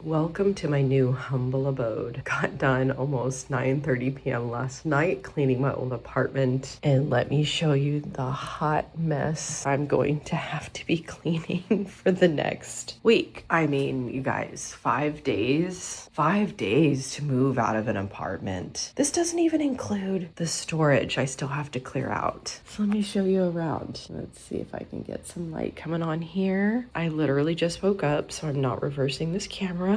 Welcome to my new humble abode. Got done almost 9:30 p.m. last night cleaning my old apartment, and let me show you the hot mess I'm going to have to be cleaning for the next week. I mean, you guys, 5 days to move out of an apartment. This doesn't even include the storage I still have to clear out. So let me show you around. Let's see if I can get some light coming on here. I literally just woke up, so I'm not reversing this camera.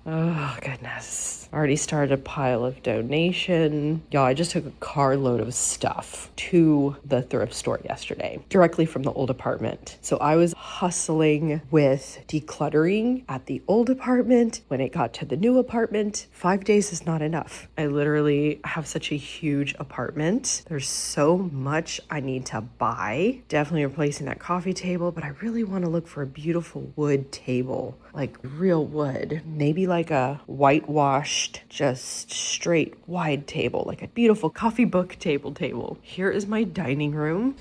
Oh, goodness. Already started a pile of donation. Y'all, I just took a carload of stuff to the thrift store yesterday, directly from the old apartment. So I was hustling with decluttering at the old apartment. When it got to the new apartment, 5 days is not enough. I literally have such a huge apartment. There's so much I need to buy. Definitely replacing that coffee table, but I really want to look for a beautiful wood table, like real wood. Maybe like a whitewashed, just straight wide table, like a beautiful coffee book table. Here is my dining room.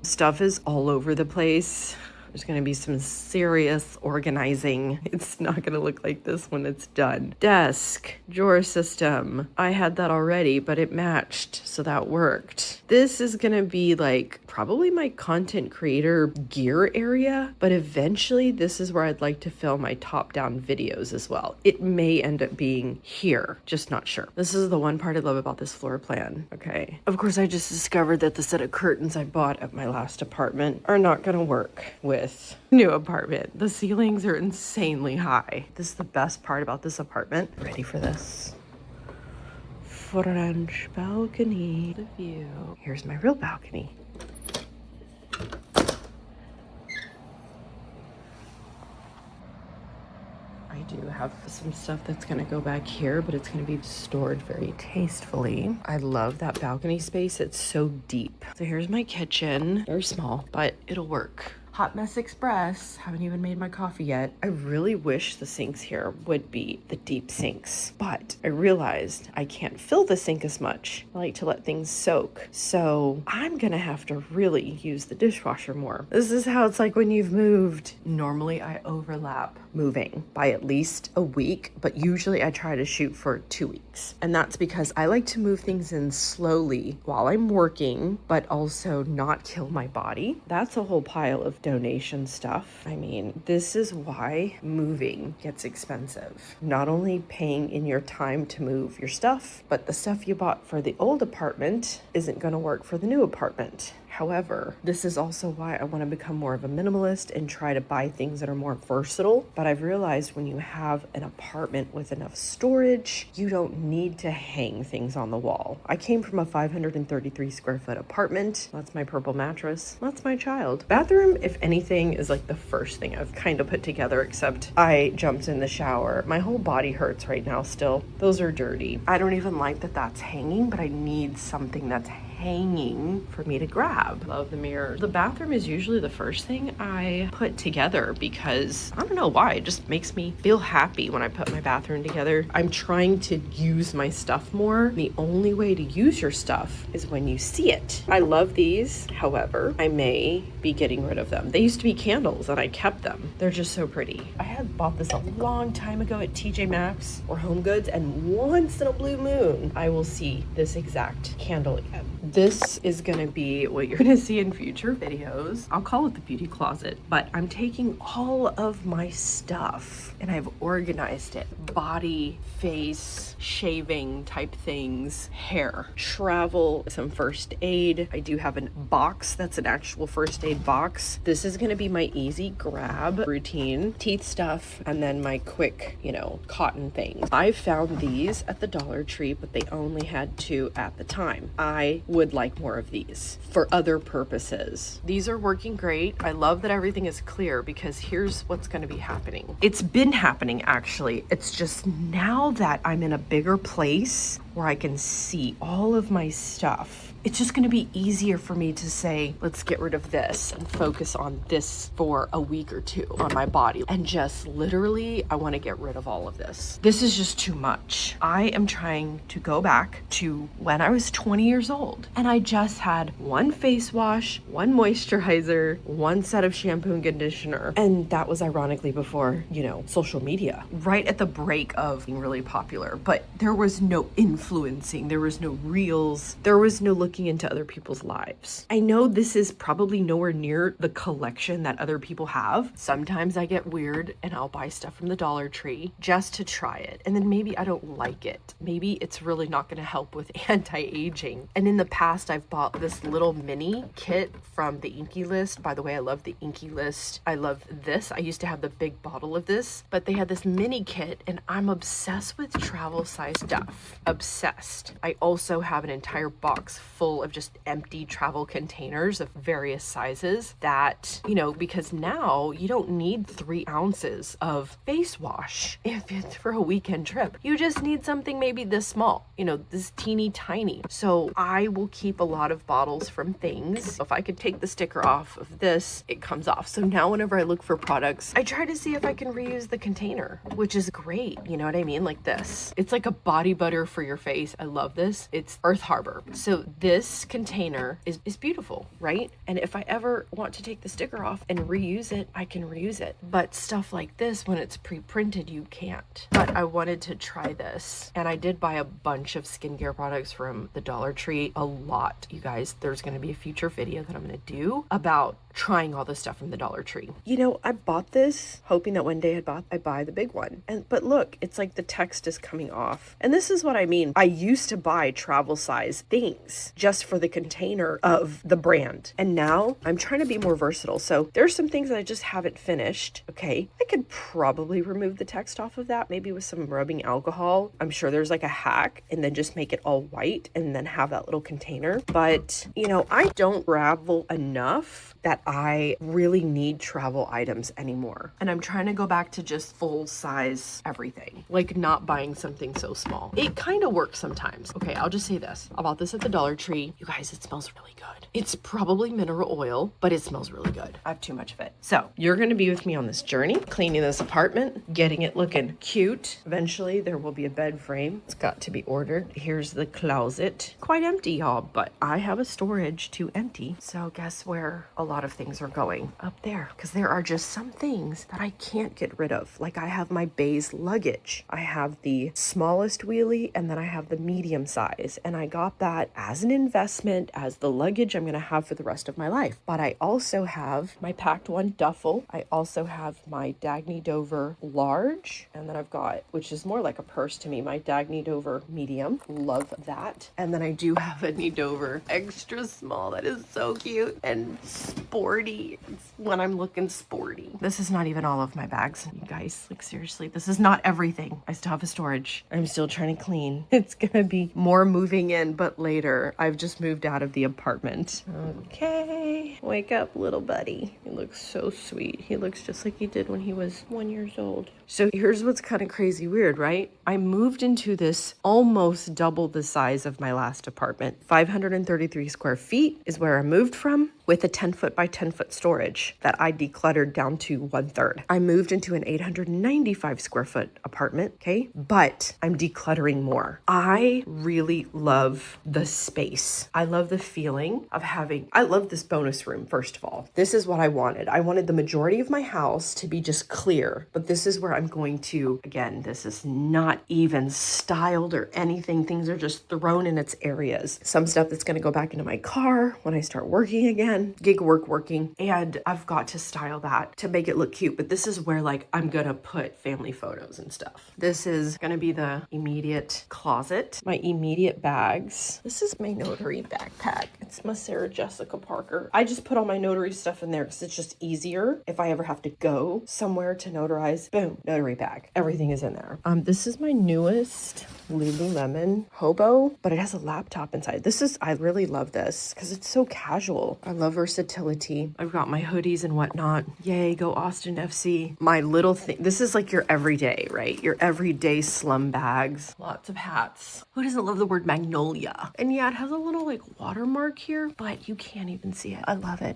Stuff is all over the place. There's going to be some serious organizing. It's not going to look like this when it's done. Desk, drawer system. I had that already, but it matched, so that worked. This is going to be like probably my content creator gear area, but eventually this is where I'd like to film my top-down videos as well. It may end up being here, just not sure. This is the one part I love about this floor plan. Okay. Of course, I just discovered that the set of curtains I bought at my last apartment are not going to work with new apartment. The ceilings are insanely high. This is the best part about this apartment. Ready for this? French balcony. The view. Here's my real balcony. I do have some stuff that's going to go back here, but it's going to be stored very tastefully. I love that balcony space. It's so deep. So here's my kitchen. Very small, but it'll work. Hot Mess Express. Haven't even made my coffee yet. I really wish the sinks here would be the deep sinks, but I realized I can't fill the sink as much. I like to let things soak. So I'm gonna have to really use the dishwasher more. This is how it's like when you've moved. Normally I overlap moving by at least a week, but usually I try to shoot for 2 weeks. And that's because I like to move things in slowly while I'm working, but also not kill my body. That's a whole pile of donation stuff. I mean, this is why moving gets expensive. Not only paying in your time to move your stuff, but the stuff you bought for the old apartment isn't going to work for the new apartment. However, this is also why I want to become more of a minimalist and try to buy things that are more versatile. But I've realized when you have an apartment with enough storage, you don't need to hang things on the wall. I came from a 533 square foot apartment. That's my purple mattress. That's my child. Bathroom, if anything, is like the first thing I've kind of put together, except I jumped in the shower. My whole body hurts right now still. Those are dirty. I don't even like that that's hanging, but I need something that's hanging for me to grab. Love the mirror. The bathroom is usually the first thing I put together because I don't know why, it just makes me feel happy when I put my bathroom together. I'm trying to use my stuff more. The only way to use your stuff is when you see it. I love these. However, I may be getting rid of them. They used to be candles and I kept them. They're just so pretty. I had bought this a long time ago at TJ Maxx or Home Goods, and once in a blue moon, I will see this exact candle again. This is gonna be what you're gonna see in future videos. I'll call it the beauty closet, but I'm taking all of my stuff and I've organized it. Body, face, shaving type things, hair, travel, some first aid. I do have a box that's an actual first aid box. This is gonna be my easy grab routine, teeth stuff, and then my quick, cotton things. I found these at the Dollar Tree, but they only had 2 at the time. I would like more of these for other purposes. These are working great. I love that everything is clear because here's what's going to be happening. It's been happening actually. It's just now that I'm in a bigger place where I can see all of my stuff it's just going to be easier for me to say, let's get rid of this and focus on this for a week or two on my body. And just literally, I want to get rid of all of this. This is just too much. I am trying to go back to when I was 20 years old and I just had one face wash, one moisturizer, one set of shampoo and conditioner. And that was ironically before, social media, right at the break of being really popular. But there was no influencing, there was no reels, there was no looking into other people's lives. I know this is probably nowhere near the collection that other people have. Sometimes I get weird and I'll buy stuff from the Dollar Tree just to try it. And then maybe I don't like it. Maybe it's really not going to help with anti-aging. And in the past, I've bought this little mini kit from the Inky List. By the way, I love the Inky List. I love this. I used to have the big bottle of this, but they had this mini kit and I'm obsessed with travel size stuff. Obsessed. I also have an entire box full of just empty travel containers of various sizes that, because now you don't need 3 ounces of face wash if it's for a weekend trip. You just need something maybe this small, this teeny tiny. So I will keep a lot of bottles from things. If I could take the sticker off of this, it comes off. So now whenever I look for products, I try to see if I can reuse the container, which is great. You know what I mean? Like this. It's like a body butter for your face. I love this. It's Earth Harbor. So this container is beautiful, right? And if I ever want to take the sticker off and reuse it, I can reuse it. But stuff like this, when it's pre-printed, you can't. But I wanted to try this. And I did buy a bunch of skincare products from the Dollar Tree. A lot, you guys. There's going to be a future video that I'm going to do about trying all this stuff from the Dollar Tree. I bought this hoping that one day I'd buy the big one. But look, it's like the text is coming off. And this is what I mean. I used to buy travel size things just for the container of the brand. And now I'm trying to be more versatile. So there's some things that I just haven't finished. Okay. I could probably remove the text off of that, maybe with some rubbing alcohol. I'm sure there's like a hack, and then just make it all white and then have that little container. But, I don't travel enough that I really need travel items anymore. And I'm trying to go back to just full size everything, like not buying something so small. It kind of works sometimes. Okay, I'll just say this. I bought this at the Dollar Tree. You guys, it smells really good. It's probably mineral oil, but it smells really good. I have too much of it. So you're going to be with me on this journey, cleaning this apartment, getting it looking cute. Eventually there will be a bed frame. It's got to be ordered. Here's the closet. Quite empty, y'all, but I have a storage to empty. So guess where a lot of things are going? Up there, because there are just some things that I can't get rid of. Like I have my BEIS luggage. I have the smallest wheelie and then I have the medium size. And I got that as an investment, as the luggage I'm going to have for the rest of my life. But I also have my PaktOne Duffle. I also have my Dagne Dover large. And then I've got, which is more like a purse to me, my Dagne Dover medium. Love that. And then I do have a Dagne Dover extra small that is so cute and sporty. It's when I'm looking sporty. This is not even all of my bags, you guys. Like seriously, this is not everything. I still have a storage. I'm still trying to clean. It's gonna be more moving in, but later. I've just moved out of the apartment. Okay, wake up, little buddy. He looks so sweet. He looks just like he did when he was 1 year old. So here's what's kind of crazy weird, right? I moved into this almost double the size of my last apartment. 533 square feet is where I moved from, with a 10-foot by 10-foot storage that I decluttered down to 1/3. I moved into an 895 square foot apartment, okay? But I'm decluttering more. I really love the space. I love the feeling of I love this bonus room, first of all. This is what I wanted. I wanted the majority of my house to be just clear, but this is where I'm going to, again, this is not even styled or anything. Things are just thrown in its areas. Some stuff that's going to go back into my car when I start working again. Gig working, and I've got to style that to make it look cute. But this is where like I'm gonna put family photos and stuff. This is gonna be the immediate closet, my immediate bags. This is my notary backpack. It's my Sarah Jessica Parker. I just put all my notary stuff in there because it's just easier if I ever have to go somewhere to notarize. Boom, notary bag. Everything is in there. This is my newest Lululemon hobo, but it has a laptop inside. I really love this because it's so casual. I love versatility. I've got my hoodies and whatnot. Yay, go Austin FC. My little thing, this is like your everyday, right? Your everyday slum bags. Lots of hats. Who doesn't love the word magnolia? And yeah, it has a little like watermark here, but you can't even see it. I love it.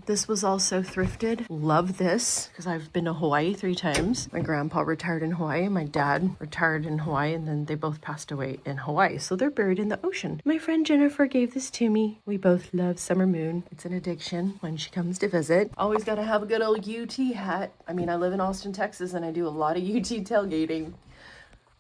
This was also thrifted. Love this because I've been to Hawaii 3 times. My grandpa retired in Hawaii. My dad retired in Hawaii, and then they both passed away in Hawaii. So they're buried in the ocean. My friend Jennifer gave this to me. We both love Summer Moon. It's an addiction when she comes to visit. Always got to have a good old UT hat. I mean, I live in Austin, Texas, and I do a lot of UT tailgating.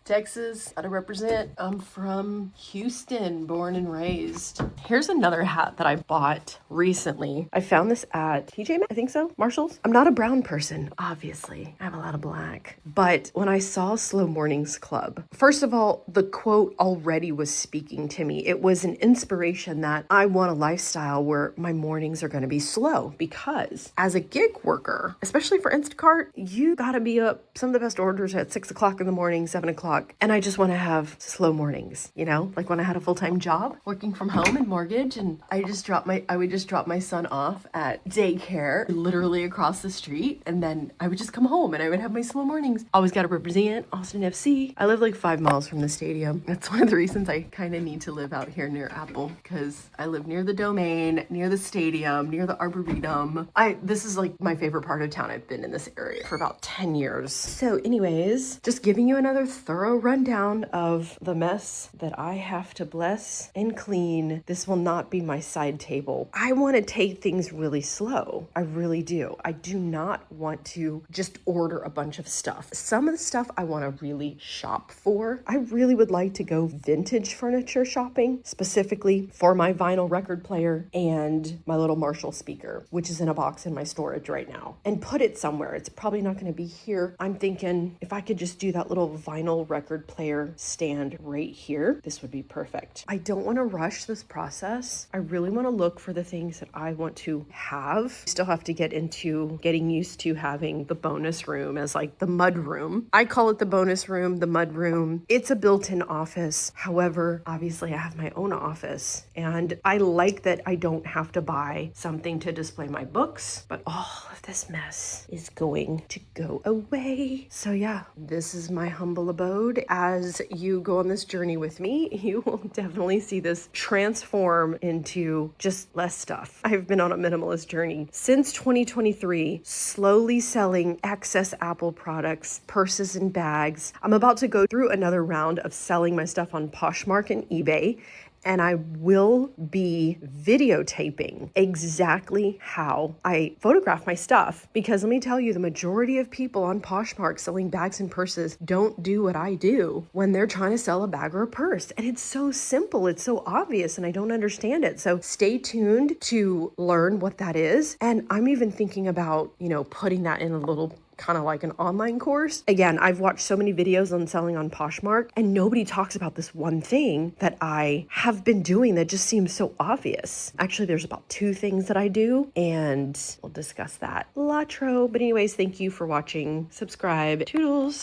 Texas, gotta represent. I'm from Houston, born and raised. Here's another hat that I bought recently. I found this at TJ Maxx, I think so, Marshall's. I'm not a brown person, obviously. I have a lot of black. But when I saw Slow Mornings Club, first of all, the quote already was speaking to me. It was an inspiration that I want a lifestyle where my mornings are gonna be slow, because as a gig worker, especially for Instacart, you gotta be up. Some of the best orders are at 6 o'clock in the morning, 7 o'clock. And I just want to have slow mornings, you know, like when I had a full-time job working from home and mortgage, and I would just drop my son off at daycare literally across the street, and then I would just come home and I would have my slow mornings. Always got to represent Austin FC. I live like 5 miles from the stadium. That's one of the reasons I kind of need to live out here near Apple, because I live near the Domain, near the stadium, near the Arboretum. This is like my favorite part of town. I've been in this area for about 10 years. So anyways, just giving you another thorough rundown of the mess that I have to bless and clean. This will not be my side table. I want to take things really slow. I really do. I do not want to just order a bunch of stuff. Some of the stuff I want to really shop for. I really would like to go vintage furniture shopping, specifically for my vinyl record player and my little Marshall speaker, which is in a box in my storage right now, and put it somewhere. It's probably not going to be here. I'm thinking if I could just do that little vinyl record player stand right here, this would be perfect. I don't want to rush this process. I really want to look for the things that I want to have. Still have to get into getting used to having the bonus room as like the mud room. I call it the bonus room, the mud room. It's a built-in office. However, obviously I have my own office, and I like that I don't have to buy something to display my books, but all of this mess is going to go away. So yeah, this is my humble abode. As you go on this journey with me, you will definitely see this transform into just less stuff. I've been on a minimalist journey since 2023, slowly selling excess Apple products, purses and bags. I'm about to go through another round of selling my stuff on Poshmark and eBay, and I will be videotaping exactly how I photograph my stuff. Because let me tell you, the majority of people on Poshmark selling bags and purses don't do what I do when they're trying to sell a bag or a purse. And it's so simple, it's so obvious, and I don't understand it. So stay tuned to learn what that is. And I'm even thinking about, putting that in a little kind of like an online course. Again, I've watched so many videos on selling on Poshmark, and nobody talks about this one thing that I have been doing that just seems so obvious. Actually, there's about 2 things that I do, and we'll discuss that later. But anyways, thank you for watching. Subscribe. Toodles.